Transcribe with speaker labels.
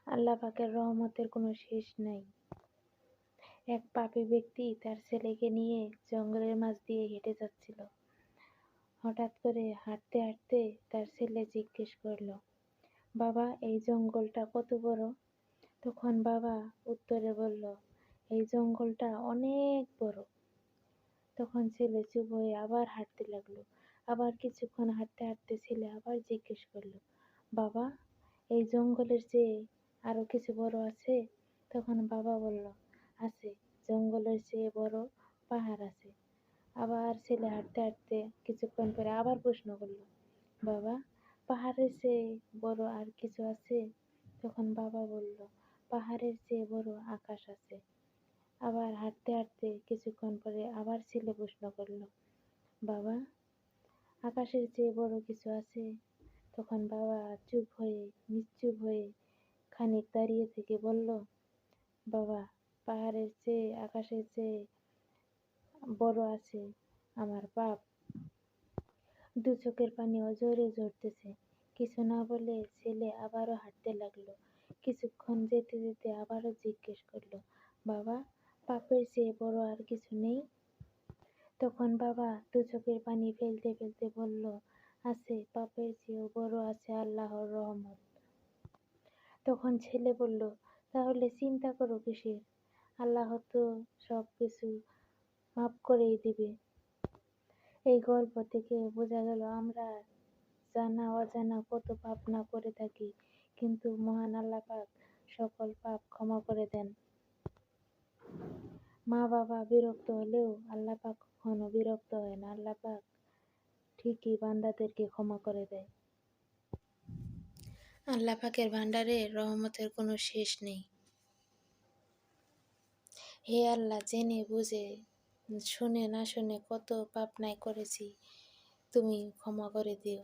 Speaker 1: আল্লাহ পাকের রহমতের কোনো শেষ নাই। এক পাপী ব্যক্তি তার ছেলেকে নিয়ে জঙ্গলের মাঝ দিয়ে হেঁটে যাচ্ছিল। হঠাৎ করে হাঁটতে হাঁটতে তার ছেলে জিজ্ঞেস করলো, বাবা, এই জঙ্গলটা কত বড়? তখন বাবা উত্তরে বলল, এই জঙ্গলটা অনেক বড়। তখন ছেলে চুপ হয়ে আবার হাঁটতে লাগলো। আবার কিছুক্ষণ হাঁটতে হাঁটতে ছেলে আবার জিজ্ঞেস করলো, বাবা, এই জঙ্গলের চেয়ে আরো কিছু বড় আছে? তখন বাবা বলল, আছে, জঙ্গলের চেয়ে বড় পাহাড় আছে। আবার ছেলে হাঁটতে হাঁটতে কিছুক্ষণ পরে আবার প্রশ্ন করলো, বাবা, পাহাড়ের চেয়ে বড় আর কিছু আছে? তখন বাবা বলল, পাহাড়ের চেয়ে বড় আকাশ আছে। আবার হাঁটতে হাঁটতে কিছুক্ষণ পরে আবার ছেলে প্রশ্ন করলো, বাবা, আকাশের চেয়ে বড় কিছু আছে? তখন বাবা চুপ হয়ে নিশ্চুপ হয়ে খানিক দাঁড়িয়ে থেকে বলল, বাবা, পাহাড়ের চেয়ে আকাশের চেয়ে বড় আছে আমার পাপ। দু চোখের পানি অঝরে ঝরতেছে। কিছু না বলে ছেলে আবারও হাঁটতে লাগলো। কিছুক্ষণ যেতে যেতে আবারও জিজ্ঞেস করলো, বাবা, পাপের চেয়ে বড় আর কিছু নেই? তখন বাবা দু চোখের পানি ফেলতে ফেলতে বলল, আছে, পাপের চেয়েও বড় আছে আল্লাহর রহমত। তখন ছেলে বলল, তাহলে চিন্তা করো কিসের? আল্লাহ তো সব কিছু মাফ করেই দিবে। এই গল্প থেকে বোঝা গেল আমরা জানা অজানা কত পাপ না করে থাকি, কিন্তু মহান আল্লাহ পাক সকল পাপ ক্ষমা করে দেন। মা বাবা বিরক্ত হলেও আল্লাহ পাক কখনো বিরক্ত হয় না। আল্লাহ পাক ঠিকই বান্দাদেরকে ক্ষমা করে দেয়। আল্লাহ পাকের ভান্ডারে রহমতের কোনো শেষ নেই। হে আল্লাহ, জেনে বুঝে শুনে না শুনে কত পাপ নাই করেছি, তুমি ক্ষমা করে দিও।